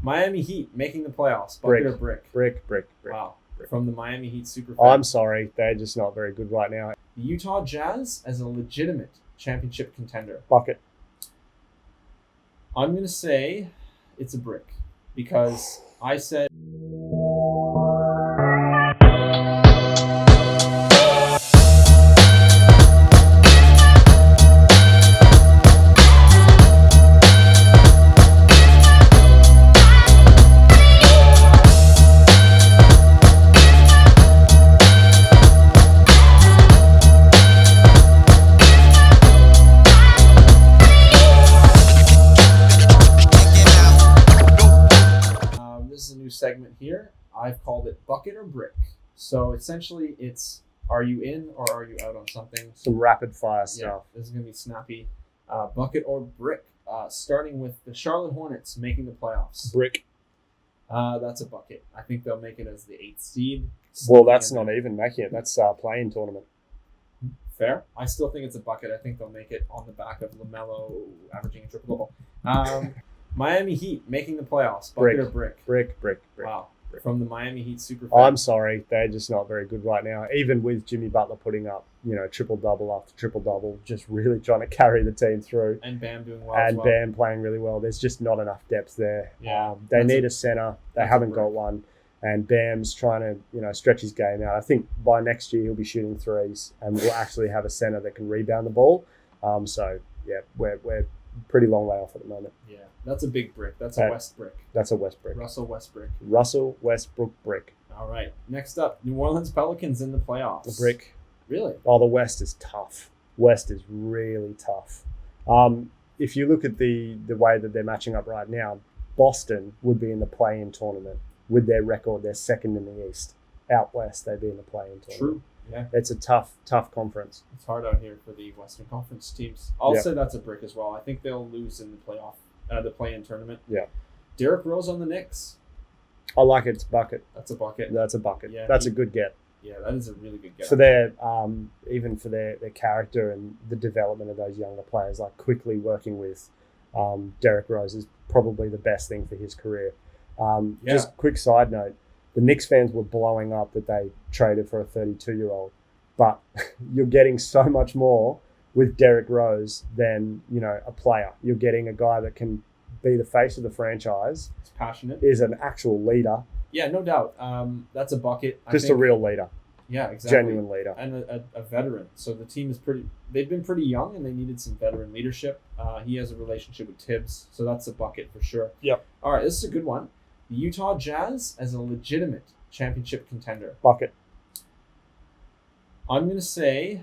Miami Heat making the playoffs. Bucket or brick? Brick. Wow. From the Miami Heat super. I'm sorry. They're just not very good right now. The Utah Jazz as a legitimate championship contender. Bucket. I'm going to say it's a brick because I said... segment here. I've called it bucket or brick. So essentially it's, are you in or are you out on something? Some rapid fire stuff. Yeah, this is going to be snappy. Bucket or brick. Starting with the Charlotte Hornets making the playoffs. Brick. That's a bucket. I think they'll make it as the 8th seed. Well, that's not even making it. That's play-in tournament. Fair. I still think it's a bucket. I think they'll make it on the back of LaMelo averaging a triple-double. Miami Heat making the playoffs. Bucket or brick? Brick. Wow. From the Miami Heat super. I'm sorry. They're just not very good right now. Even with Jimmy Butler putting up, triple-double after triple-double, just really trying to carry the team through. And Bam doing well And Bam playing really well. There's just not enough depth there. Yeah. They need a center. They haven't got one. And Bam's trying to, stretch his game out. I think by next year he'll be shooting threes and we'll actually have a center that can rebound the ball. We're pretty long way off at the moment. Yeah, that's a big brick. That's a West brick. That's a West brick. Russell Westbrook brick. All right. Next up, New Orleans Pelicans in the playoffs. A brick. Really? Oh, the West is tough. West is really tough. If you look at the way that they're matching up right now, Boston would be in the play-in tournament. With their record, they're second in the East. Out West, they'd be in the play-in tournament. True. Yeah. It's a tough conference. It's hard out here for the Western Conference teams. I'll say that's a brick as well. I think they'll lose in the play-in tournament. Yeah. Derrick Rose on the Knicks. I like it. It's bucket. That's a bucket. That's a bucket. Yeah, that's a good get. Yeah, that is a really good get. For their even for their character and the development of those younger players, like quickly working with Derrick Rose is probably the best thing for his career. Just quick side note, the Knicks fans were blowing up that they traded for a 32-year-old, but you're getting so much more with Derrick Rose than, a player. You're getting a guy that can be the face of the franchise. It's passionate. Is an actual leader. Yeah, no doubt. That's a bucket. Just a real leader. Yeah, exactly. Genuine leader. And a veteran. So the team is they've been pretty young and they needed some veteran leadership. He has a relationship with Tibbs, so that's a bucket for sure. Yep. All right, this is a good one. The Utah Jazz as a legitimate championship contender. Bucket. I'm going to say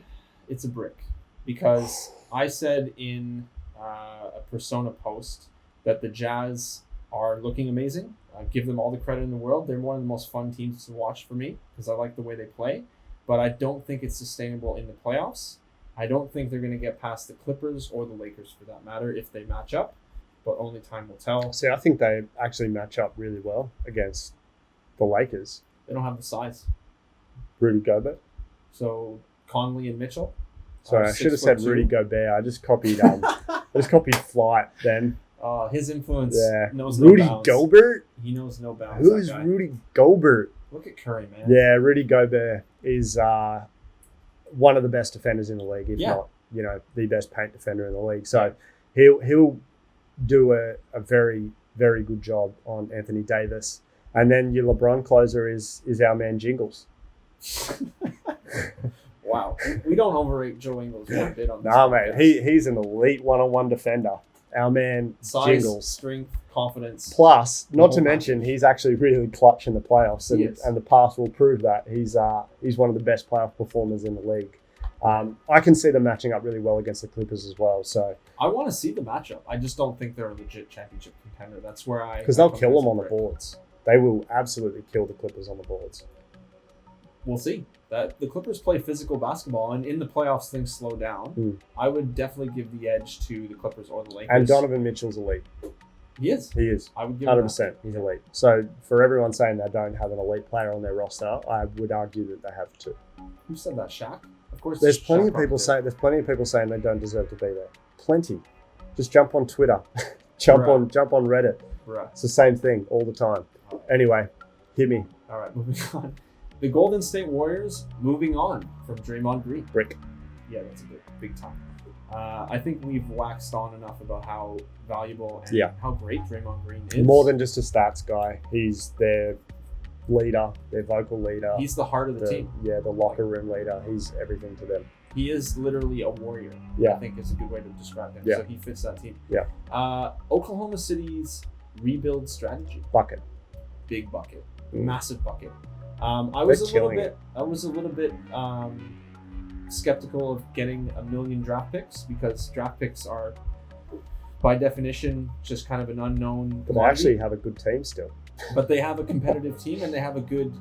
it's a brick because I said in a Persona post that the Jazz are looking amazing. I give them all the credit in the world. They're one of the most fun teams to watch for me because I like the way they play. But I don't think it's sustainable in the playoffs. I don't think they're going to get past the Clippers or the Lakers for that matter if they match up. But only time will tell. See, I think they actually match up really well against the Lakers. They don't have the size. Rudy Gobert. So Conley and Mitchell. Sorry, I should have said Rudy Gobert. I just copied Flight then. His influence knows Rudy no bounds. Gobert? He knows no bounds. Who's Rudy Gobert? Look at Curry, man. Yeah, Rudy Gobert is one of the best defenders in the league, if not, the best paint defender in the league. So he'll do a very, very good job on Anthony Davis. And then your LeBron closer is our man Jingles. Wow. We don't overrate Joe Ingles one bit on this. Nah, mate. He's an elite one-on-one defender. Our man Size, Jingles. Strength, confidence. Plus, not to mention, he's actually really clutch in the playoffs. And the past will prove that. He's one of the best playoff performers in the league. I can see them matching up really well against the Clippers as well. So I want to see the matchup. I just don't think they're a legit championship contender. That's where because they'll kill them on the boards. They will absolutely kill the Clippers on the boards. We'll see. That the Clippers play physical basketball, and in the playoffs things slow down. I would definitely give the edge to the Clippers or the Lakers. And Donovan Mitchell's elite. He is. He is. I would give 100%. He's elite. So for everyone saying they don't have an elite player on their roster, I would argue that they have two. Who said that? Shaq? Of course. There's plenty of people saying they don't deserve to be there. Plenty. Just jump on Twitter. jump on Reddit. Bruh. It's the same thing all the time. Anyway, hit me. All right, moving on. The Golden State Warriors moving on from Draymond Green. Brick. Yeah, that's a big time. I think we've waxed on enough about how valuable and how great Draymond Green is. More than just a stats guy. He's their leader, their vocal leader. He's the heart of the team. Yeah, the locker room leader. He's everything to them. He is literally a warrior. Yeah. I think is a good way to describe him. Yeah. So he fits that team. Yeah. Oklahoma City's rebuild strategy. Bucket. Big bucket. Massive bucket. I was a little bit skeptical of getting 1 million draft picks because draft picks are, by definition, just kind of an unknown. But they actually have a good team still. But they have a competitive team and they have a good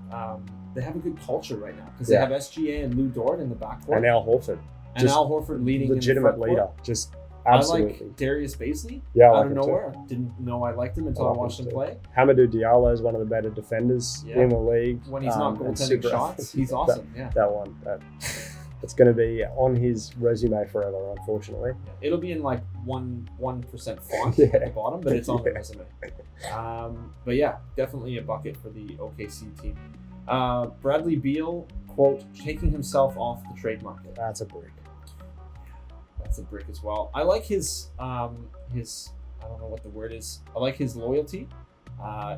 culture right now because they have SGA and Lou Dort in the backcourt and Al Horford. And Al Horford leading legitimate in the front leader. court. Just absolutely. I like Darius Baisley out of nowhere. Didn't know I liked him until I watched him play. Hamidou Diallo is one of the better defenders in the league. When he's not goaltending shots, he's awesome. That one. It's going to be on his resume forever, unfortunately. It'll be in like 1% font at the bottom, but it's on the resume. But yeah, definitely a bucket for the OKC team. Bradley Beal, quote, taking himself off the trade market. That's a brick. That's a brick as well. I like his I don't know what the word is. I like his loyalty.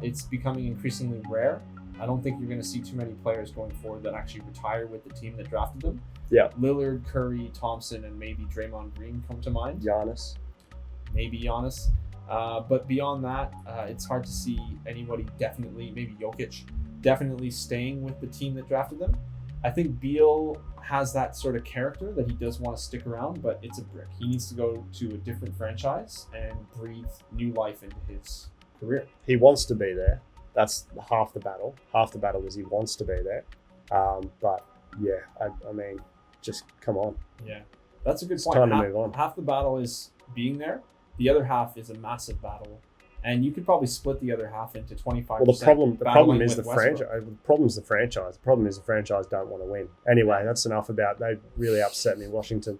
It's becoming increasingly rare. I don't think you're going to see too many players going forward that actually retire with the team that drafted them. Yeah. Lillard, Curry, Thompson, and maybe Draymond Green come to mind. Giannis. Maybe Giannis. But beyond that, it's hard to see anybody maybe Jokic, definitely staying with the team that drafted them. I think Beal has that sort of character that he does want to stick around, but it's a brick. He needs to go to a different franchise and breathe new life into his career. He wants to be there. That's half the battle. Half the battle is he wants to be there. But yeah, I mean, just come on. Yeah, that's a good It's point. time to move on. Half the battle is being there. The other half is a massive battle. And you could probably split the other half into 25%. Well, the problem is the franchise. The problem is the franchise. The problem is the franchise don't want to win. Anyway, that's enough about. They really upset me, Washington.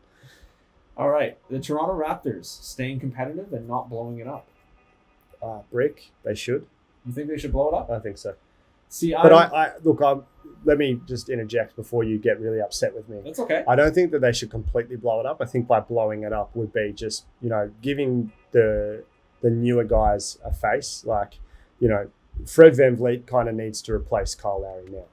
All right, the Toronto Raptors staying competitive and not blowing it up. Brick. They should. You think they should blow it up? I think so. See, let me just interject before you get really upset with me. That's okay. I don't think that they should completely blow it up. I think by blowing it up would be just, giving the newer guys a face. Like, Fred VanVleet kind of needs to replace Kyle Lowry now.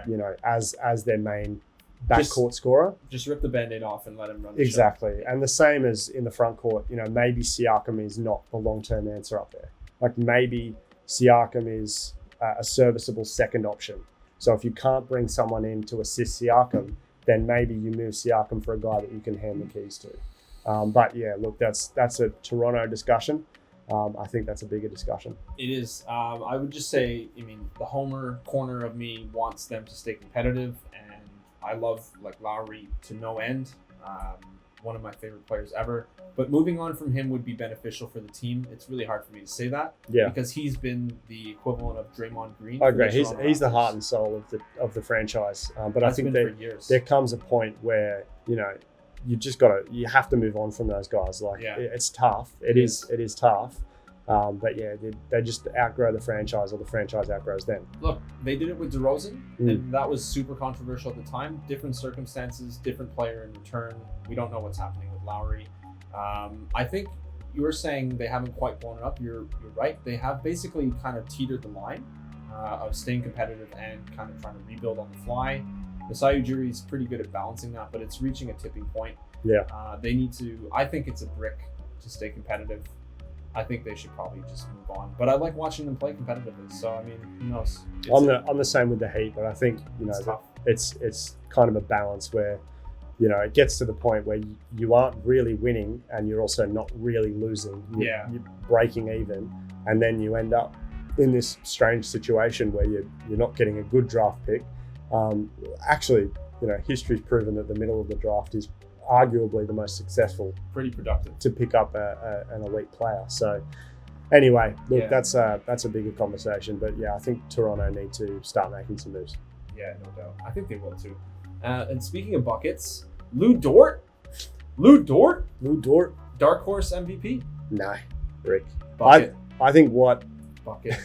Okay. As their main backcourt scorer. Just rip the Band-Aid off and let him run the Exactly. show. And the same as in the front court, maybe Siakam is not the long-term answer up there. Like maybe Siakam is a serviceable second option. So if you can't bring someone in to assist Siakam, then maybe you move Siakam for a guy that you can hand the keys to. But yeah, look, that's a Toronto discussion. I think that's a bigger discussion. It is. I would just say, the homer corner of me wants them to stay competitive, and I love Lowry to no end. One of my favorite players ever. But moving on from him would be beneficial for the team. It's really hard for me to say that. Yeah. Because he's been the equivalent of Draymond Green. I agree. He's the heart and soul of the franchise. But I think there comes a point where you have to move on from those guys. It's tough. It is tough. But yeah, they just outgrow the franchise, or the franchise outgrows them. Look, they did it with DeRozan, and that was super controversial at the time. Different circumstances, different player in return. We don't know what's happening with Lowry. I think you were saying they haven't quite blown it up. You're right. They have basically kind of teetered the line of staying competitive and kind of trying to rebuild on the fly. Masai Ujiri is pretty good at balancing that, but it's reaching a tipping point. Yeah. They need to. I think it's a brick to stay competitive. I think they should probably just move on. But I like watching them play competitively. So who knows? I'm the same with the Heat, but I think it's kind of a balance where it gets to the point where you aren't really winning and you're also not really losing. You're breaking even, and then you end up in this strange situation where you're not getting a good draft pick. Actually, history's proven that the middle of the draft is arguably the most successful, pretty productive to pick up an elite player. So anyway, look, that's a bigger conversation, but yeah, I think Toronto need to start making some moves. Yeah, no doubt. I think they will too. And speaking of buckets, Lou Dort, Dark Horse MVP. No, Rick. Bucket. I think what bucket.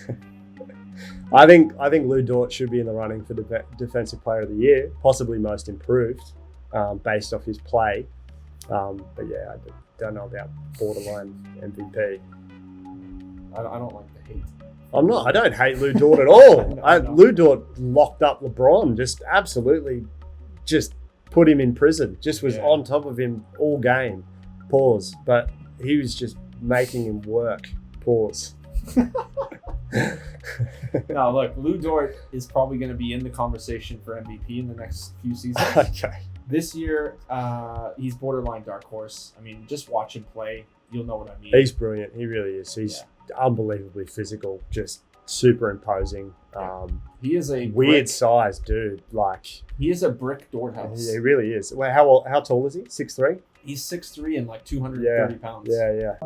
I think Lou Dort should be in the running for Defensive Player of the Year, possibly Most Improved, based off his play. But yeah, I don't know about borderline MVP. I don't like the hate. I don't hate Lou Dort at all. No. Lou Dort locked up LeBron, just absolutely just put him in prison, just was on top of him all game. Pause. But he was just making him work. Pause. No, look, Lou Dort is probably going to be in the conversation for MVP in the next few seasons. Okay. This year, he's borderline dark horse. I mean, just watch him play. You'll know what I mean. He's brilliant. He really is. He's unbelievably physical, just super imposing. He is a weird size dude. Like, he is a brick Dort house. He really is. Well, how tall is he? 6'3"? He's 6'3" and like 230 pounds. Yeah.